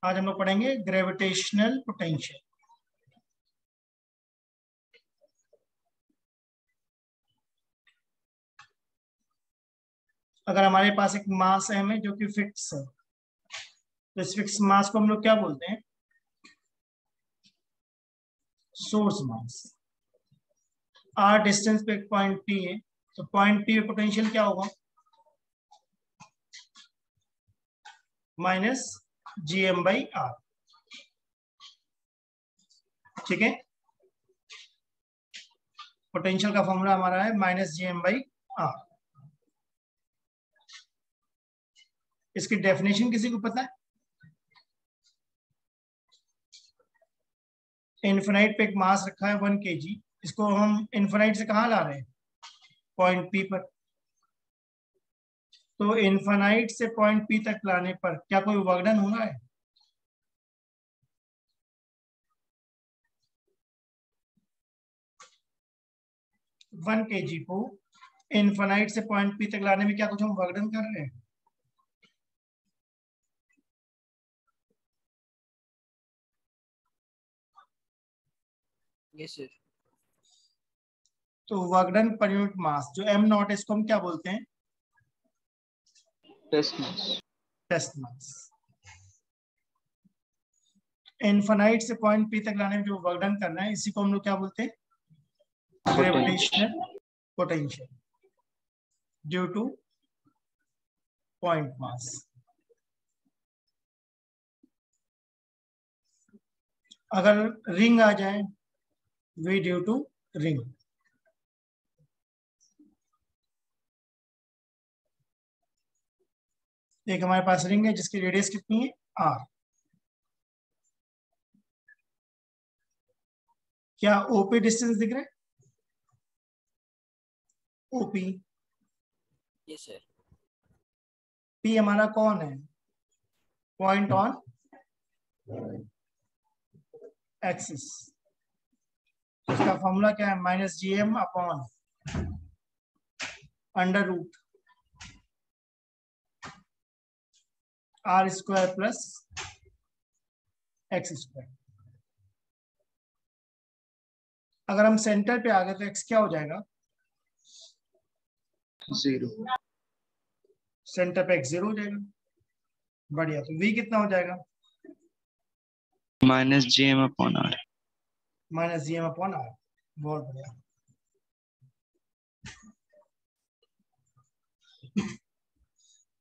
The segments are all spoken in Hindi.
आज हम लोग पढ़ेंगे ग्रेविटेशनल पोटेंशियल। अगर हमारे पास एक मास है हमें जो कि फिक्स है, तो इस फिक्स मास को हम लोग क्या बोलते हैं? Source mass. आर डिस्टेंस पे एक पॉइंट पी है, तो पॉइंट पी पे पोटेंशियल क्या होगा? Minus G M by R. ठीक है, पोटेंशियल का फॉर्मूला हमारा है minus G M by R. इसकी डेफिनेशन किसी को पता है? इन्फिनाइट पे एक मास रखा है 1 kg, इसको हम इन्फिनाइट से कहाँ ला रहे हैं? पॉइंट पी पर। तो इन्फिनाइट से पॉइंट पी तक लाने पर क्या कोई वर्क डन होना है? वन kg को इन्फिनाइट से पॉइंट पी तक लाने में क्या कुछ हम वर्क डन कर रहे हैं? Yes sir. तो वर्क डन पर यूनिट मास जो एम नॉट है, इसको हम क्या बोलते हैं? Test mass. Test mass. Infinite से पॉइंट पी तक लाने में जो वर्क डन करना है, इसी को हम लोग क्या बोलते हैं? Gravitational potential due two point mass. अगर रिंग आ जाए, वी ड्यू टू रिंग। एक हमारे पास रिंग है जिसकी रेडियस कितनी है? आर। क्या ओपी डिस्टेंस दिख रहा है? ओपी। Yes sir. पी हमारा कौन है? Point on axis. इसका फॉर्मूला क्या है? Minus G M upon under root R square plus X square. अगर हम सेंटर पे आ गए तो एक्स क्या हो जाएगा? 0। सेंटर पे एक्स 0 हो जाएगा। बढ़िया। तो वी कितना हो जाएगा? Minus G M upon R. Minus G M upon R. बहुत बढ़िया।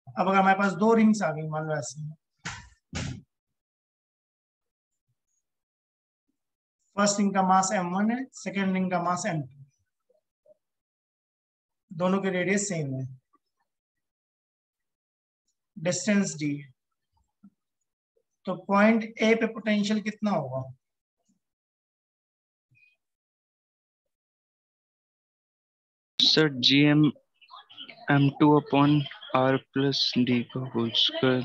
अब अगर हमारे पास दो रिंग्स आ गई, मान लो ऐसे, फर्स्ट रिंग का मास m1 है, सेकेंड रिंग का मास m2, दोनों के रेडियस सेम है, डिस्टेंस d है। तो पॉइंट ए पे पोटेंशियल कितना होगा? Sir G M m2 upon R plus D का होल स्क्वायर।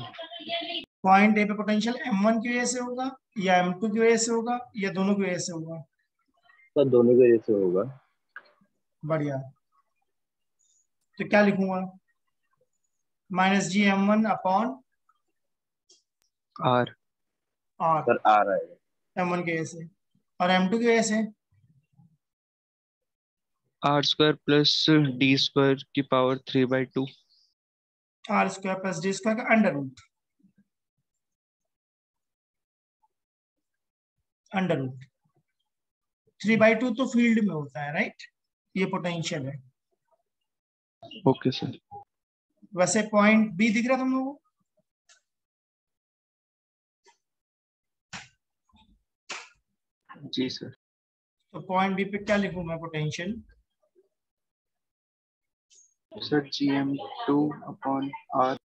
पॉइंट ए पे पोटेंशियल m1 की वजह से होगा, या m2 की वजह से होगा, या दोनों की वजह से होगा? तो दोनों की वजह से होगा। बढ़िया। तो क्या लिखूंगा? Minus G m1 upon R. R, sir आ रहा है। m1 की वजह से, और m2 की वजह से R square plus D square की power 3/2। R square plus D square का अंडर रूट। अंडर रूट 3/2 तो फील्ड में होता है, राइट? ये पोटेंशियल है। Okay sir. वैसे पॉइंट बी दिख रहा तुम लोगों को? जी सर। तो पॉइंट बी पे क्या लिखूं मैं potential? Sir G M 2 upon R.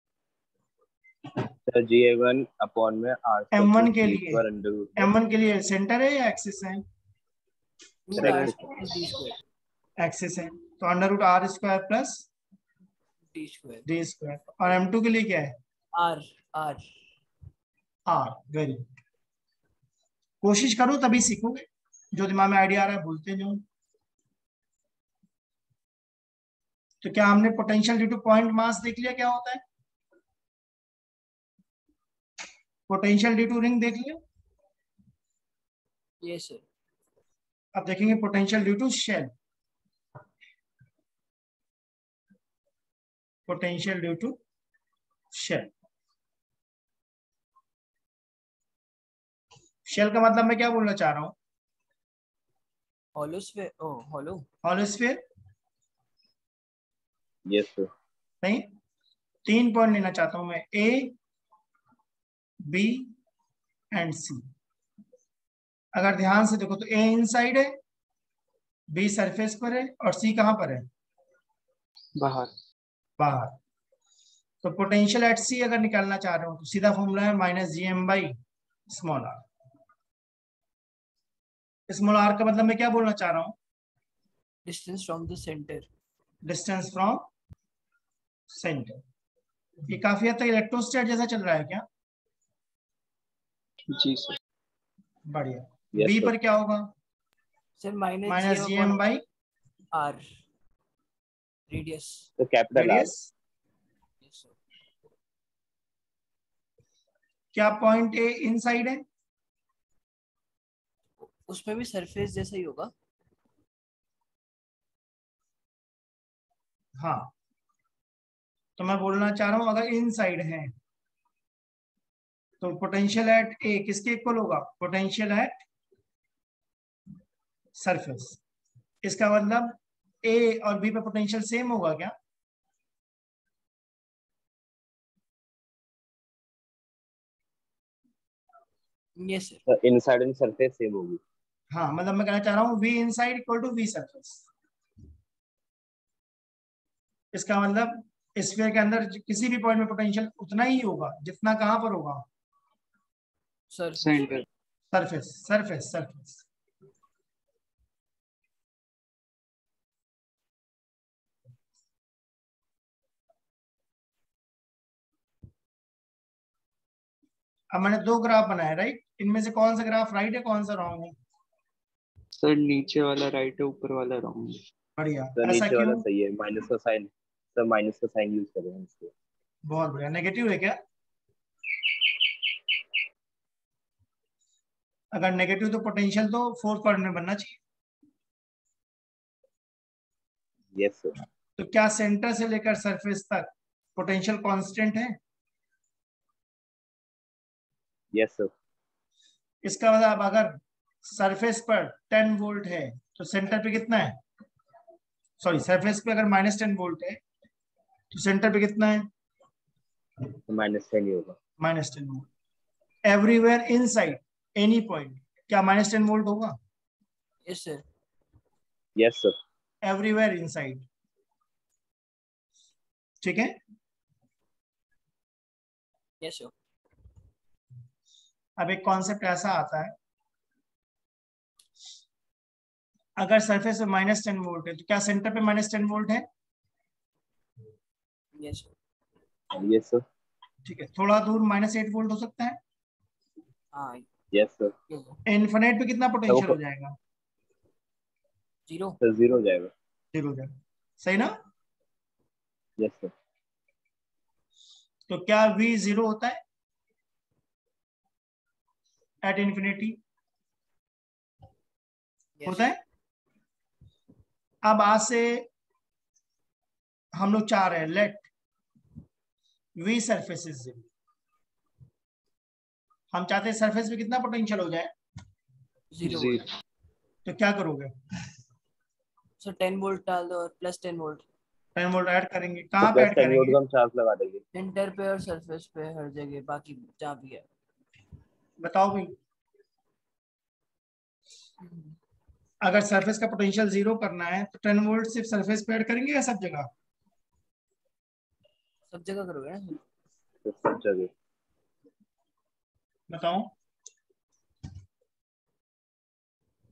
Sir GA1 upon में आर m1 के डी लिए, स्क्वायर अंडर रूट में m1 के लिए सेंटर है या एक्सिस है? सर सर एक्सिस है, तो under root R square plus D square. और m2 के लिए क्या है? R R R. Very good. कोशिश करो तभी सीखोगे, जो दिमाग में आइडिया आ रहा है भूलते जाओ। तो क्या हमने potential due two point mass देख लिया क्या होता है? पोटेंशियल ड्यू टू रिंग देख लिया। Yes sir. अब देखेंगे potential due to shell. Potential due to shell. Shell का मतलब मैं क्या बोलना चाह रहा हूं? Hollow sphere. Oh hollow. Hollow sphere yes sir. नहीं, 3 पॉइंट लेना चाहता हूं मैं, ए बी एंड सी। अगर ध्यान से देखो तो ए इनसाइड है, बी सरफेस पर है और सी कहां पर है? बाहर। बाहर। तो पोटेंशियल एट सी अगर निकालना चाह रहे हो तो सीधा फॉर्मूला है -gm/r। स्मॉल आर का मतलब मैं क्या बोलना चाह रहा हूं? Distance from the centre. Distance from centre. ये काफी हद तक इलेक्ट्रोस्टैट जैसा चल रहा है क्या? जी सर। बढ़िया। Yes, B sir. पर क्या होगा? Sir -gm/r। R radius. तो capital R. Radius. Yes sir. क्या पॉइंट ए इनसाइड है? उसमें भी सरफेस जैसा ही होगा। हाँ, तो मैं बोलना चाह रहा हूं अगर इनसाइड है तो पोटेंशियल एट ए किसके इक्वल होगा? Potential at surface. इसका मतलब ए और बी पे पोटेंशियल सेम होगा क्या? Yes sir. तो इनसाइड एंड सरफेस सेम होगी। हाँ, मतलब मैं कहना चाह रहा हूँ V inside equal to V surface. इसका मतलब स्फीयर के अंदर किसी भी पॉइंट में पोटेंशियल उतना ही होगा जितना कहां पर होगा? Sir centre. Surface surface surface. अब मैंने 2 ग्राफ बनाए, राइट? इनमें से कौन सा ग्राफ राइट है, कौन सा रॉन्ग है? सर नीचे वाला राइट है, ऊपर वाला रॉन्ग है। बढ़िया। तो ऐसा नीचे वाला क्यों? सही है, माइनस का साइन। सर माइनस का साइन यूज करें हम इसको। बहुत बढ़िया। नेगेटिव है क्या? अगर नेगेटिव तो पोटेंशियल तो फोर्थ क्वाड्रेंट में बनना चाहिए। Yes sir. तो क्या सेंटर से लेकर सरफेस तक पोटेंशियल कांस्टेंट है? Yes sir. इसका मतलब अगर सरफेस पर 10 वोल्ट है तो सेंटर पे कितना है? सॉरी, सरफेस पे अगर -10 वोल्ट है तो सेंटर पे कितना है? तो माइनस 10 ही होगा। -10 volt. Everywhere inside any point क्या -10 वोल्ट होगा? Yes sir. Yes sir. Everywhere inside. ठीक है। Yes sir. अब एक कॉन्सेप्ट ऐसा आता है, अगर सरफेस पे -10 वोल्ट है तो क्या सेंटर पे -10 वोल्ट है? Yes sir. Yes sir. ठीक है। थोड़ा दूर -8 वोल्ट हो सकता है। हाँ। Yes sir. इन्फिनिट पे कितना पोटेंशियल तो हो जाएगा? जीरो। सर जीरो हो जाएगा। 0 हो जाएगा। सही ना? Yes sir. तो क्या v 0 होता है एट इन्फिनिटी? होता है। अब आज से हम लोग चाह रहे हैं लेट v सरफेस इज 0। हम चाहते हैं सरफेस पे कितना पोटेंशियल हो जाए? जीरो। तो क्या करोगे? सर 10 वोल्ट डाल दो और प्लस 10 वोल्ट 10 वोल्ट ऐड करेंगे। तो कहाँ पे प्लस ऐड 10 वोल्ट करेंगे? का हम चार्ज लगा देंगे। सेंटर पे और सरफेस पे हर जगह, बाकी जहाँ भी है। बताओ भाई। अगर सरफेस का पोटेंशियल 0 करना है तो 10 वोल्ट सिर्फ सरफेस पे ऐड करेंगे या सब जगह? सब जगह करोगे ना? तो सब जगह। बताओ।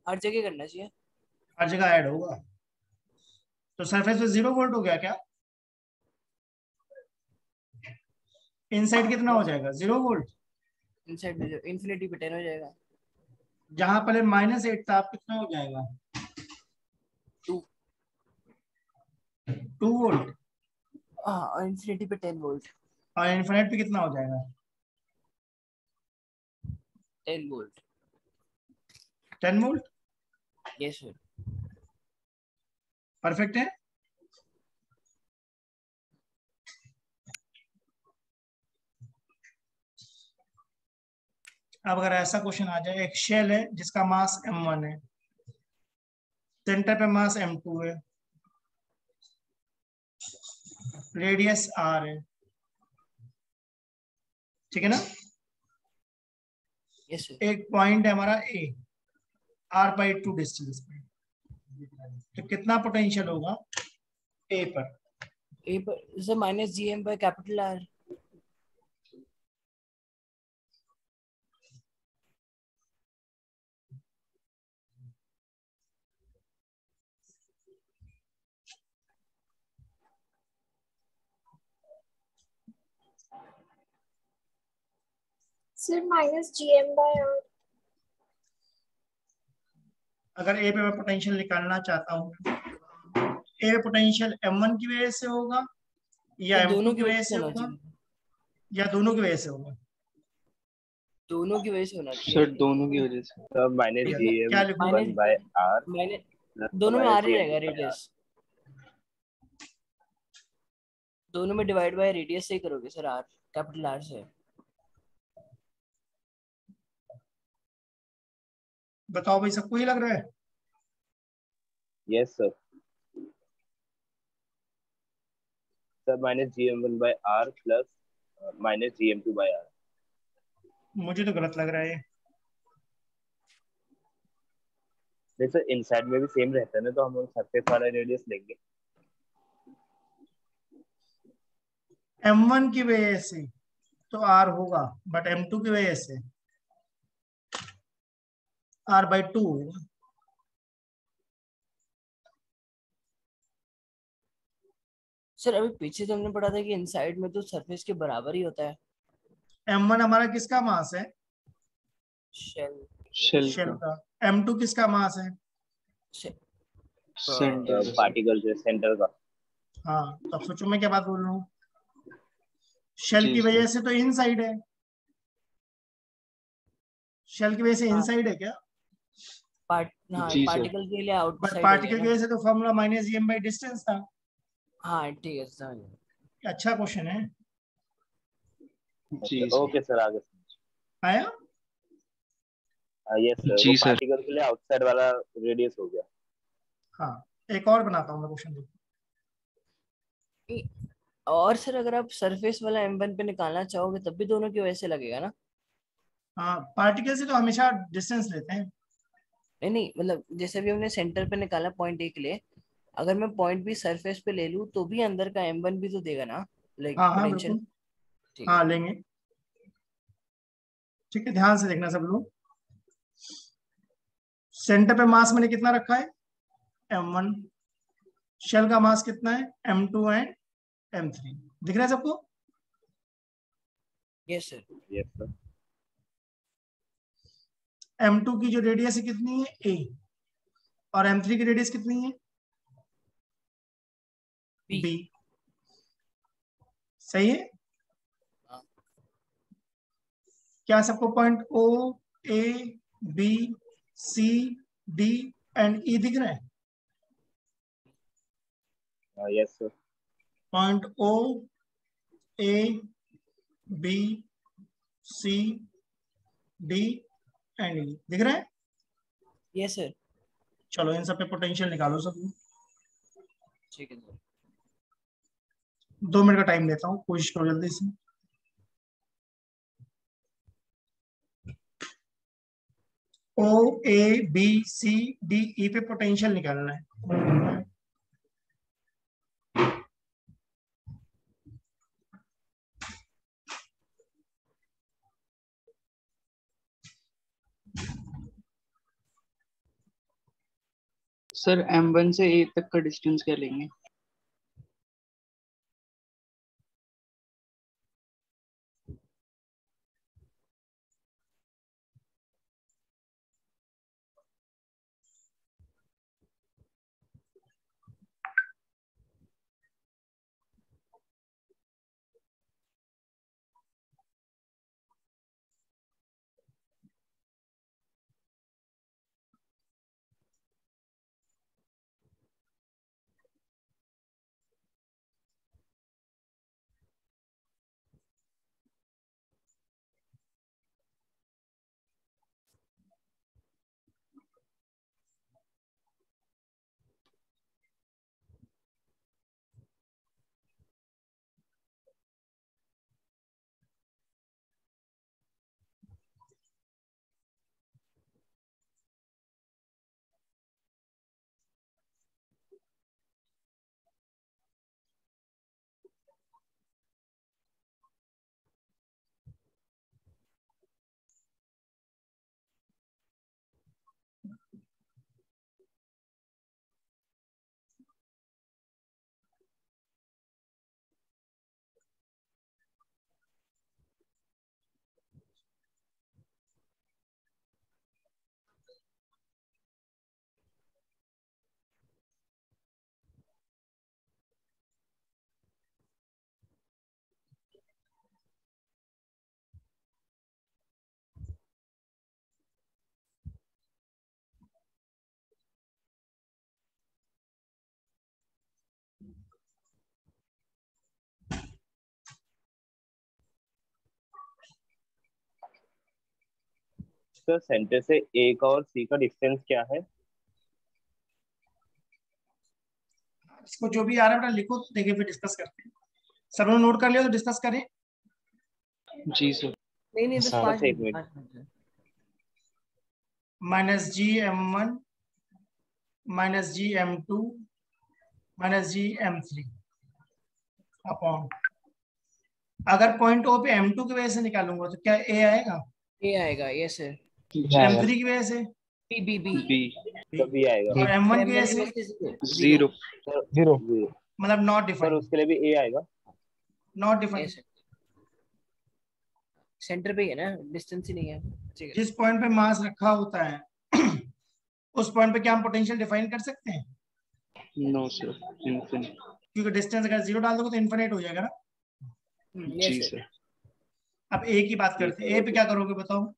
हर जगह करना चाहिए। हर जगह ऐड होगा। तो सरफेस पे 0 वोल्ट हो गया क्या? इनसाइड कितना हो जाएगा? 0 वोल्ट। इनसाइड में इन्फिनिटी पे 10 हो जाएगा। जहां पहले -8 था अब कितना हो जाएगा? 2। 2 वोल्ट। हाँ, इन्फिनिटी पे 10 वोल्ट। और इन्फिनिट पे कितना हो जाएगा? 10 volt. 10 volt Yes sir. Perfect है। अब अगर ऐसा क्वेश्चन आ जाए, एक शेल है जिसका मास m1 है, सेंटर पे मास m2 है, रेडियस r है, ठीक है ना। Yes sir. एक पॉइंट है हमारा a, r/2 डिस्टेंस पे, तो कितना पोटेंशियल होगा a पर? A पर is minus GM by capital R. Sir, minus GM by R. अगर ए पे मैं पोटेंशियल निकालना चाहता हूँ, ए पे पोटेंशियल m1 की वजह से होगा या तो दोनों m2 की की वजह वजह से से होना होगा चाहिए. या दोनों की वजह से होगा? दोनों की वजह से होना सर चाहिए. दोनों की वजह से। So minus ठीक है. क्या GM लिखूं? 1 by R मैंने plus दोनों में minus R ही GM रहेगा 2 by R. रेडियस. दोनों में डिवाइड बाय रेडियस से ही करोगे सर. R कैपिटल R से. बताओ भाई, सबको ही लग रहा है? Yes sir. So minus GM1 by R plus minus GM2 by R. मुझे तो गलत लग रहा है ये। नहीं सर, इनसाइड में भी सेम रहता है ना, तो हम सरफेस वाला रेडियस लेंगे. m1 की वजह से तो r होगा, बट m2 की वजह से r/2 होगा। सर अभी पीछे तो हमने पढ़ा था कि इनसाइड में तो सरफेस के बराबर ही होता है. m1 हमारा किसका मास है? शेल. शेल शेल का का। m2 किसका मास है? सेंटर का। पार्टिकल जो सेंटर का. हाँ, तो अब सोचो मैं क्या बात बोल रहा हूँ। शेल जी की सर। वजह से तो इनसाइड है, शेल की वजह से हाँ. इनसाइड है क्या? जी सर। पार्टिकल के लिए बट आउटसाइड हो पार्टिकल गया की ना. वजह से तो formula minus GM by distance था। हाँ ठीक है समझ गया. अच्छा क्वेश्चन है। जी सर। ओके सर, आगे. आया? यस सर, वो जी सर। पार्टिकल के लिए आउटसाइड वाला रेडियस हो गया. हाँ, एक और बनाता हूँ मैं क्वेश्चन, देखो। और सर अगर आप सरफेस वाला M1 पे निकालना चाहोगे तब भी दोनों की वजह से लगेगा ना. हाँ, पार्टिकल से तो हमेशा डिस्टेंस लेते हैं। नहीं नहीं मतलब जैसे भी हमने सेंटर पे निकाला पॉइंट ए के लिए, अगर मैं पॉइंट भी सरफेस पे ले लूं तो भी अंदर का M1 भी तो देगा ना, लाइक हाँ हाँ पोटेंशियल. बिल्कुल, ठीक हाँ है. लेंगे। ठीक है, ध्यान से देखना सब लोग। सेंटर पे मास मैंने कितना रखा है? m1। शेल का मास कितना है? m2 and m3। दिख रहा है सबको? Yes sir. Yes sir. m2 की जो रेडियस है कितनी है? a। और m3 की रेडियस कितनी है? B. b। सही है? हाँ. क्या सबको point o, a, b, c, d and e दिख रहा है? Yes sir. Point o, a, b, c, d and e दिख रहा है? Yes sir. चलो इन सब पे पोटेंशियल निकालो सब लोग। ठीक है सर. 2 मिनट का टाइम लेता हूँ, कोशिश करो जल्दी से। ओ, ए, बी, सी, डी, ई पे पोटेंशियल निकालना है। सर M1 से A तक का डिस्टेंस क्या लेंगे? सर सेंटर से ए का और सी का डिस्टेंस क्या है? इसको जो भी आ रहा है बेटा लिखो, तो देखिए फिर डिस्कस करते हैं। सब लोग नोट कर लिया तो डिस्कस करें। जी सर। नहीं बस हाँ, 5 बस एक minute minute. 5 minute. Minus G M1 minus जी M2 माइनस जी M3 अपॉन, अगर पॉइंट ओ पे M2 की वजह से निकालूंगा तो क्या ए आएगा? ये आएगा, यस सर। M3 की वजह से बी बी बी बी तभी आएगा और M1 की वजह से जीरो। सर। जीरो। मतलब नॉट सर डिफाइंड, उसके लिए भी ए आएगा। Not defined. सेंटर पे ही है ना, डिस्टेंस ही नहीं है। ठीक है। जिस पॉइंट पे मास रखा होता है उस पॉइंट पे क्या हम पोटेंशियल डिफाइन कर सकते हैं? No sir, infinite. क्योंकि डिस्टेंस अगर जीरो डाल दोगे तो इन्फिनिट हो जाएगा ना। जी सर। अब ए की बात करते हैं। ए पे क्या करोगे बताओ?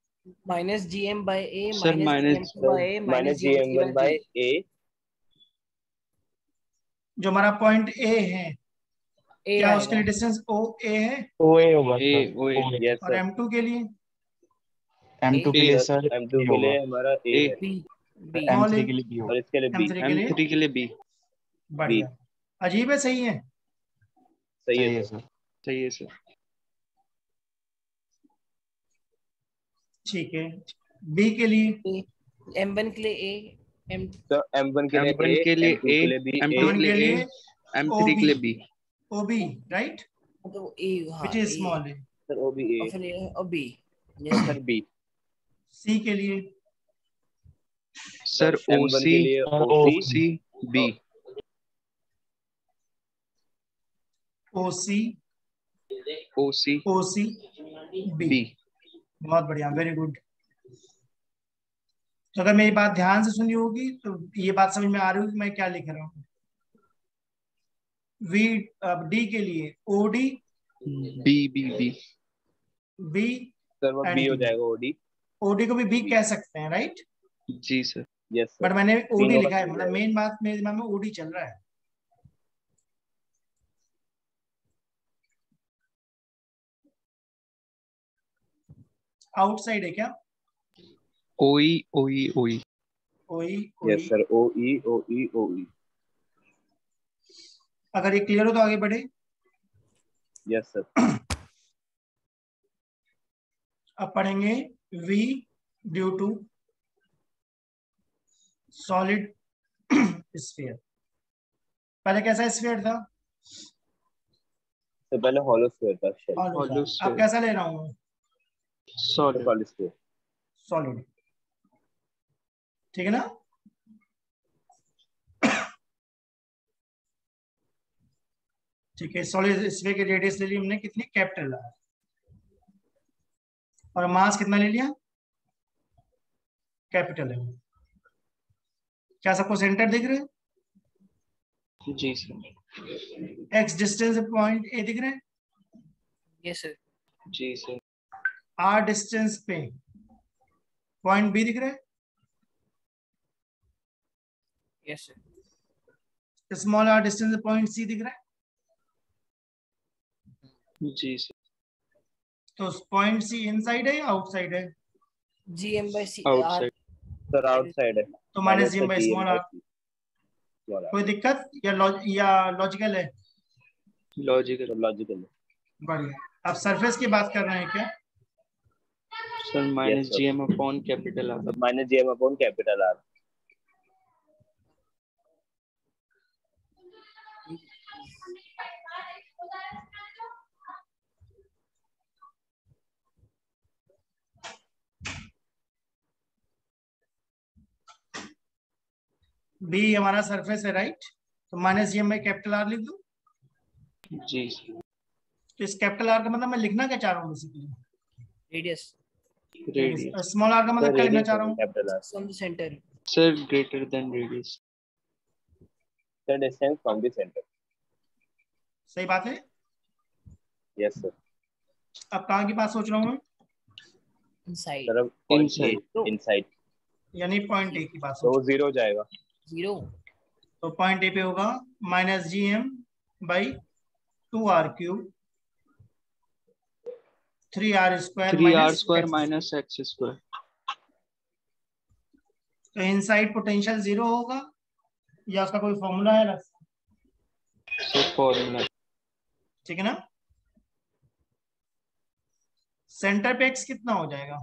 Minus G M by A sir minus G M by A minus G M one by A, जो हमारा पॉइंट ए है, ए क्या उसके आएगा। लिए डिस्टेंस ओ ए है? ओ ए होगा ए सर। ओ ए। यस और सर। M2 के लिए? M2 के लिए सर M2 B के लिए होगा, हमारा ए ए। है बी बी स्मॉल M3 ए, के लिए B और होगा। इसके लिए बी। M3 के लिए M3 के लिए बी। बढ़िया। अजीब है, सही है? सही सही है है सर। सर। सही है सर। ठीक है। बी के लिए? M1 के लिए ए, M तो M1 के लिए M1 ए, के लिए M2 ए, के लिए भी M2 ए, के लिए ए, M3 के लिए बी। OB राइट, तो ए, हाँ which is a small A. Sir O भी ए, और फिर ए और बी। और सर बी। सी के लिए? सर ओ M1 सी, के लिए सर ओ ओ सी, सी बी। OC ओ सी OC बी। बी। बहुत बढ़िया, वेरी गुड। तो अगर मेरी बात ध्यान से सुनी होगी तो ये बात समझ में आ रही होगी कि मैं क्या लिख रहा हूँ। वी डी के लिए OD B B B. B sir वो बी एंड हो डी। जाएगा ओडी। OD को भी बी कह सकते हैं राइट, जी सर। Yes sir. बट मैंने OD तीनों का लिखा है, बी हो मतलब जाएगा। मेन बात मेरे दिमाग में OD चल रहा है। आउटसाइड है क्या? ओई ओई ओई। O E yes O E. Sir O E O E O E. अगर ये क्लियर हो तो आगे बढ़े। Yes sir. अब पढ़ेंगे V due to solid sphere. पहले कैसा स्फीयर था? तो पहले हॉलो स्फीयर था, शेल। हॉलो था। Hollow अब sphere. कैसा ले रहा हूँ? सॉलिड। Solid sphere. सॉलिड, ठीक है ना? ठीक है, सॉलिड स्फीयर की रेडियस ले ली हमने कितनी? Capital R। और मास कितना ले लिया? Capital M। क्या सबको सेंटर दिख रहे हैं? जी सर। X डिस्टेंस पॉइंट A दिख रहे हैं? Yes sir. जी सर। R डिस्टेंस पे पॉइंट B दिख रहा है? Yes sir. Small r distance पे पॉइंट C दिख रहा है? जी सर। तो पॉइंट C इनसाइड है या आउटसाइड है? G M by C outside. Sir outside है। तो minus G by small r। Small R. कोई दिक्कत या लॉजिकल है? लॉजिकल। लॉजिकल। बढ़िया। अब सरफेस की बात कर रहे हैं क्या? Sir minus G M upon capital R. Minus G M upon capital R. B हमारा सरफेस है राइट, तो minus G by capital R लिख दूं? जी सर। तो इस कैपिटल R का मतलब मैं लिखना क्या चाह रहा हूँ basically? Radius radius. Small r का मतलब क्या लिखना चाह रहा हूँ? Capital R. From the centre. Sir greater than radius. Sir distance from the centre. सही बात है। Yes sir. अब कहाँ की बात सोच रहा हूँ मैं? इनसाइड। सर अब पॉइंट ए Inside. इनसाइड। यानी पॉइंट A की बात तो वो सोच। जीरो हो जाएगा। जीरो। तो पॉइंट A पे होगा minus G M by 2r cube 3r square 3r square minus X square. तो इनसाइड पोटेंशियल 0 होगा या उसका कोई फॉर्मूला है अलग से? सर फॉर्मूला ठीक है ना। सेंटर पे एक्स कितना हो जाएगा?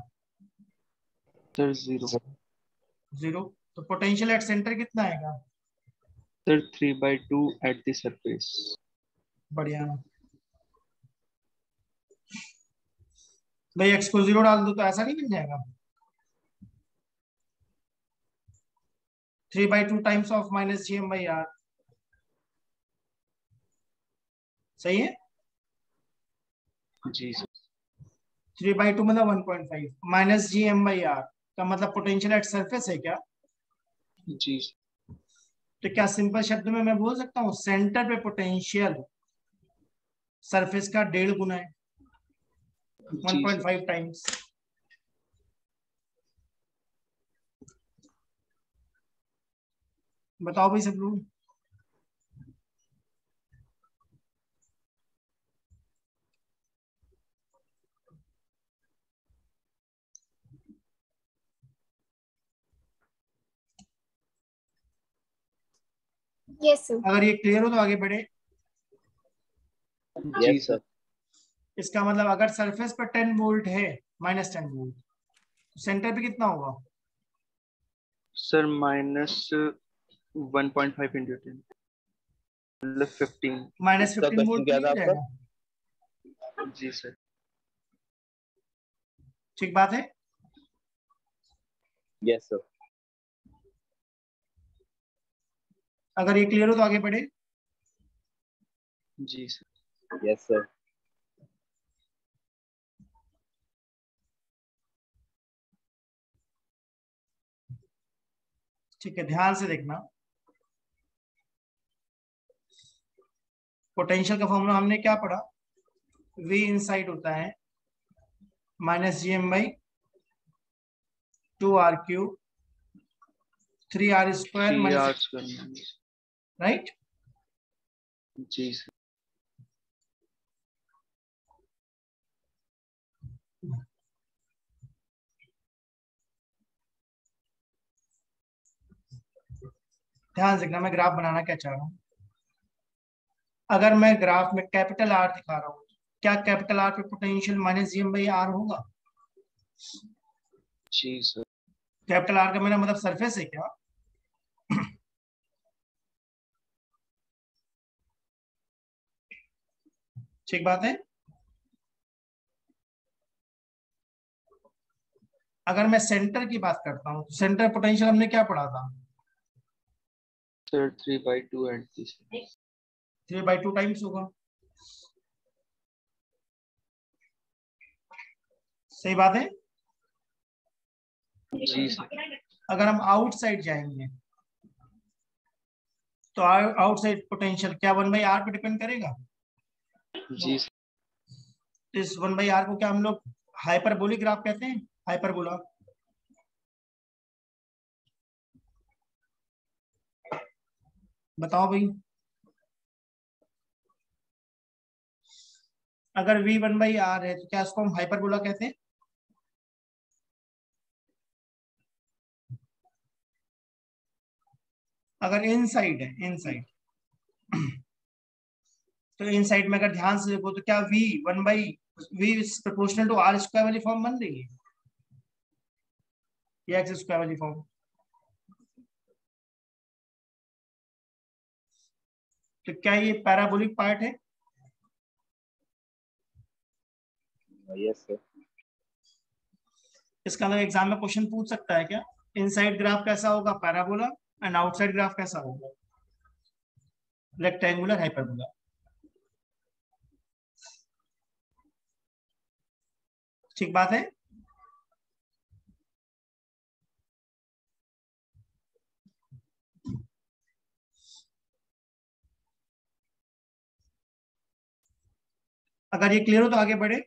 सर 0 0। तो पोटेंशियल एट सेंटर कितना आएगा? Sir 3/2 at the surface. बढ़िया। भाई एक्स को 0 डाल दो तो ऐसा नहीं बन जाएगा? 3/2 टाइम्स ऑफ माइनस GM/R। सही है। जी सर। 3/2 मतलब 1.5 माइनस GM/R का मतलब पोटेंशियल एट सरफेस है क्या? जी सर। तो क्या सिंपल शब्द में मैं बोल सकता हूँ सेंटर पे पोटेंशियल सरफेस का 1.5 गुना है, जी सर। 1.5 टाइम्स। बताओ भाई सब लोग। Yes, sir. अगर ये क्लियर हो तो आगे बढ़े। जी यस सर। सर। इसका मतलब अगर सरफेस पर 10 वोल्ट है, -10 वोल्ट, तो सेंटर पे कितना होगा? सर -1.5 इंटू 10 मतलब 15। -15 क्वेश्चन वोल्ट तो क्या नहीं था हो आपका? जाएगा? जी सर। ठीक बात है। Yes sir. अगर ये क्लियर हो तो आगे बढ़े। जी सर। Yes sir. ठीक है, ध्यान से देखना। पोटेंशियल का फॉर्मूला हमने क्या पढ़ा? V इनसाइड होता है -GM/2R³ 3R² 3 - आवर्स करना है। राइट। जी सर। ध्यान से देखना, मैं ग्राफ बनाना क्या चाह रहा हूँ। अगर मैं ग्राफ में कैपिटल R दिखा रहा हूँ, क्या कैपिटल R पे पोटेंशियल -GM/R होगा? जी सर। कैपिटल R का मेरा मतलब सरफेस है क्या? ठीक बात है। अगर मैं सेंटर की बात करता हूँ, सेंटर पोटेंशियल हमने क्या पढ़ा था? Sir 3/2 at the surface. 3/2 times होगा। सही बात है। जी सर। अगर हम आउटसाइड जाएंगे तो आउटसाइड पोटेंशियल क्या 1/R पे डिपेंड करेगा? जी सर। इस 1/R को क्या हम लोग हाइपरबोलिक ग्राफ कहते हैं? हाइपरबोला। बताओ भाई। अगर V 1/R है तो क्या इसको हम हाइपरबोला कहते हैं? अगर इनसाइड है, इनसाइड, तो इनसाइड में अगर ध्यान से देखो तो क्या V प्रोपोर्शनल टू R² वाली फॉर्म बन रही है या X² वाली फॉर्म? तो क्या ये पैराबोलिक पार्ट है? Yes sir. इसका मतलब एग्जाम में क्वेश्चन पूछ सकता है क्या इनसाइड ग्राफ कैसा होगा? पैराबोला। एंड आउटसाइड ग्राफ कैसा होगा? Rectangular hyperbola. ठीक बात है। अगर ये क्लियर हो तो आगे बढ़े।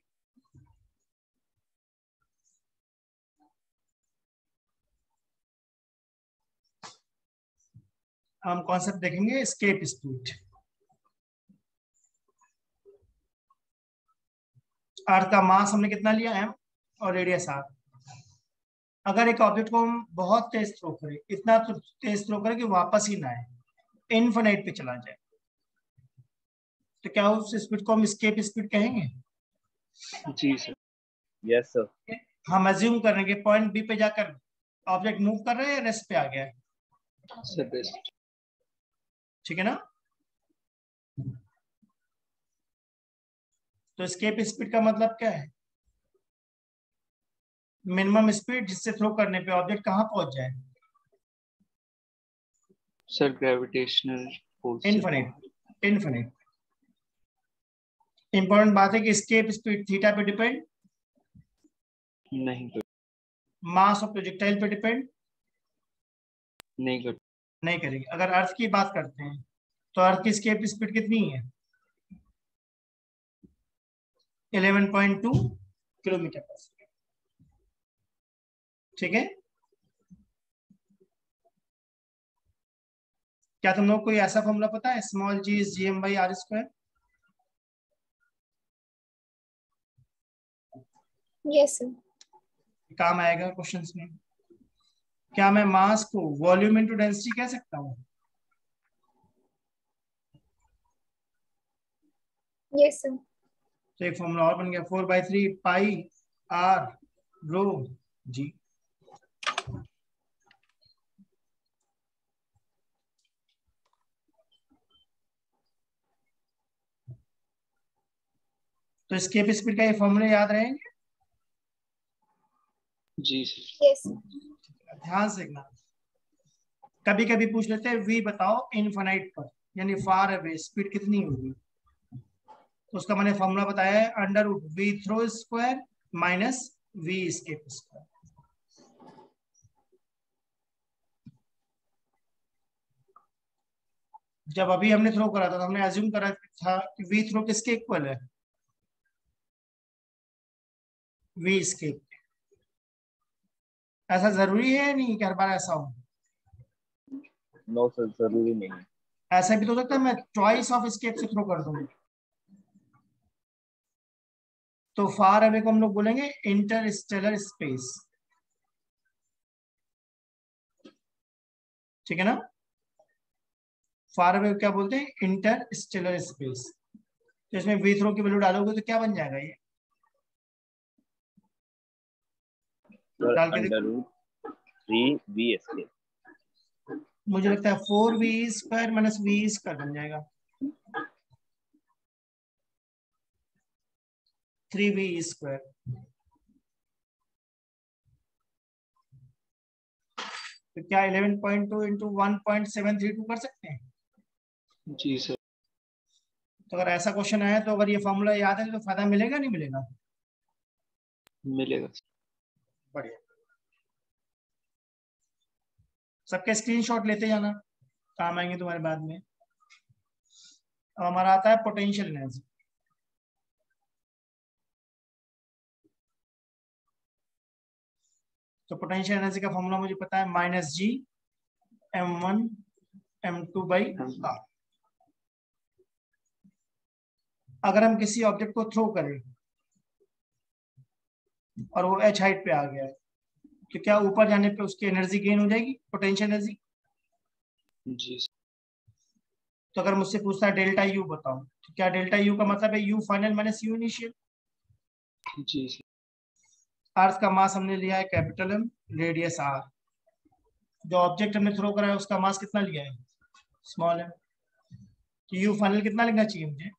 हम कॉन्सेप्ट देखेंगे एस्केप स्पीड। अर्थ का मास हमने कितना लिया? m और रेडियस r। अगर एक ऑब्जेक्ट को हम बहुत तेज थ्रो करें, इतना तेज थ्रो करें कि वापस ही ना आए, इनफिनिट पे चला जाए, तो क्या उस स्पीड को हम एस्केप स्पीड कहेंगे? जी सर। Yes sir. हम अज्यूम कर रहे हैं कि पॉइंट बी पे जाकर ऑब्जेक्ट मूव कर रहा है या रेस्ट पे आ गया है, सर बेस्ट। ठीक है ना? तो एस्केप स्पीड का मतलब क्या है? मिनिमम स्पीड जिससे थ्रो करने पे ऑब्जेक्ट कहाँ पहुंच जाए, सर ग्रेविटेशनल फोर्स से इनफिनिट, इनफिनिट। इंपॉर्टेंट बात है कि एस्केप स्पीड थीटा पे डिपेंड, नहीं कर मास ऑफ प्रोजेक्टाइल पे डिपेंड नहीं कर नहीं करेगी। अगर अर्थ की बात करते हैं तो अर्थ की एस्केप स्पीड कितनी है? 11.2 किलोमीटर पर सेकेंड, ठीक है? क्या तुम लोग को कोई ऐसा फॉर्मूला पता है, small G is GM by R square? Yes, sir. काम आएगा क्वेश्चंस में। क्या मैं मास को वॉल्यूम इनटू डेंसिटी कह सकता हूँ? Yes, sir. तो एक फॉर्मूला और बन गया, 4/3 पाई आर रो जी। तो एस्केप स्पीड का ये फॉर्मूला याद रहेंगे? जी सर। Yes, sir. ध्यान से देखना, कभी कभी पूछ लेते हैं वी बताओ इनफाइनाइट पर, यानी फार अवे स्पीड कितनी होगी, तो उसका मैंने फॉर्मूला बताया है, under root V throw square minus V escape square. जब अभी हमने थ्रो करा था तो हमने अज्यूम करा था कि वी थ्रो किसके इक्वल है, वी एस्केप। ऐसा जरूरी है नहीं कि हर बार ऐसा हो, नो सर, जरूरी नहीं है। ऐसा भी तो हो सकता है मैं ट्वाइस ऑफ एस्केप से थ्रो कर दूंगा। तो फार अवे को हम लोग बोलेंगे इंटरस्टेलर स्पेस, ठीक है ना? फार अवे क्या बोलते हैं, इंटरस्टेलर स्पेस। तो इसमें वी थ्रो की वैल्यू डालोगे तो क्या बन जाएगा ये, सर डाल के अंडर देखो। Root 3v escape. मुझे लगता है 4v square minus we square बन जाएगा, 3v स्क्वायर। तो क्या 11.2 इंटू 1.732 कर सकते हैं? जी सर। तो अगर ऐसा क्वेश्चन आया तो अगर ये फॉर्मूला याद है तो फायदा मिलेगा नहीं मिलेगा? मिलेगा। बढ़िया, सबके स्क्रीनशॉट लेते जाना, काम आएंगे तुम्हारे बाद में। अब हमारा आता है पोटेंशियल एनर्जी। तो पोटेंशियल एनर्जी का फॉर्मूला मुझे पता है, minus G m1 m2 by are. अगर हम किसी ऑब्जेक्ट को थ्रो करें और वो h हाइट पे आ गया है, तो क्या ऊपर जाने पे उसकी एनर्जी गेन हो जाएगी, पोटेंशियल एनर्जी? जी सर। तो अगर मुझसे पूछता है डेल्टा यू बताओ, तो क्या डेल्टा यू का मतलब है U final minus U initial? जी सर। अर्थ का मास हमने लिया है कैपिटल एम, रेडियस आर। जो ऑब्जेक्ट हमने थ्रो करा है उसका मास कितना लिया है, स्मॉल एम। तो यू फाइनल कितना लिखना चाहिए मुझे?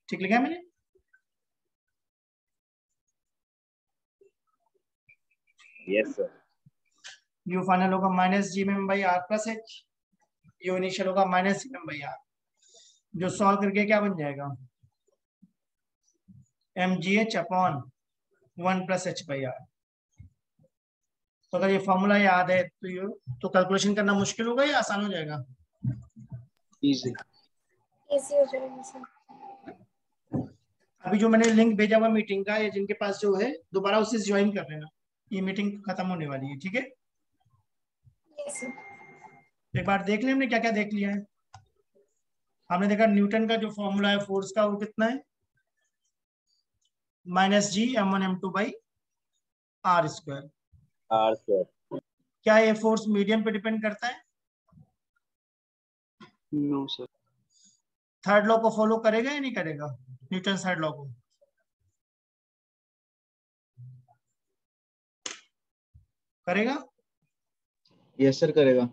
ठीक लिखा है मैंने? Yes sir. यू फाइनल होगा minus G M by R plus H, U initial होगा minus G M by R, जो सॉल्व करके क्या बन जाएगा, M G H upon 1 plus H by R. तो अगर ये फॉर्मूला याद है तो कैलकुलेशन करना मुश्किल होगा या आसान हो जाएगा? इजी। Easy हो जाएगा सर। अभी जो मैंने लिंक भेजा हुआ मीटिंग का, या जिनके पास जो है दोबारा उसे ज्वाइन कर लेना, ये मीटिंग खत्म होने वाली है, ठीक है? Yes, sir. एक बार देख लें हमने क्या क्या देख लिया है। हमने देखा न्यूटन का जो फॉर्मूला है फोर्स का वो कितना है, minus G m1m2/r square. R square. क्या ये फोर्स मीडियम पे डिपेंड करता है? No sir. थर्ड लॉ को फॉलो करेगा या नहीं करेगा? न्यूटन थर्ड लॉ को करेगा? यस सर करेगा।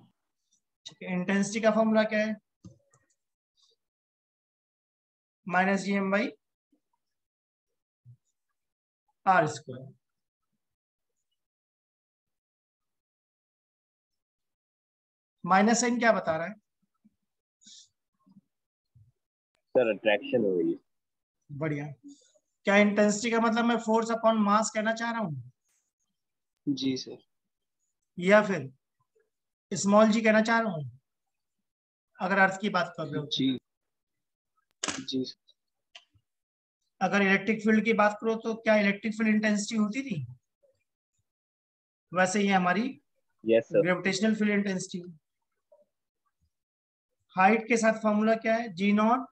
ठीक है, इंटेंसिटी का फॉर्मूला क्या है? माइनस जी m/r स्क्वायर। माइनस साइन क्या बता रहा है? सर अट्रैक्शन हो रही है। बढ़िया। क्या इंटेंसिटी का मतलब मैं फोर्स अपॉन मास कहना चाह रहा हूं जी सर। या फिर स्मॉल जी कहना चाह रहा हूं अगर अर्थ की बात कर रहे हो? जी जी सर। अगर इलेक्ट्रिक फील्ड की बात करो तो क्या इलेक्ट्रिक फील्ड इंटेंसिटी होती थी? वैसे ही हमारी yes sir. Gravitational field intensity. Height के साथ फॉर्मूला क्या है? जी नॉट,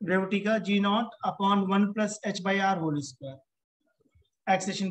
ग्रेविटी का G naught upon 1 + h/r whole square. Acceleration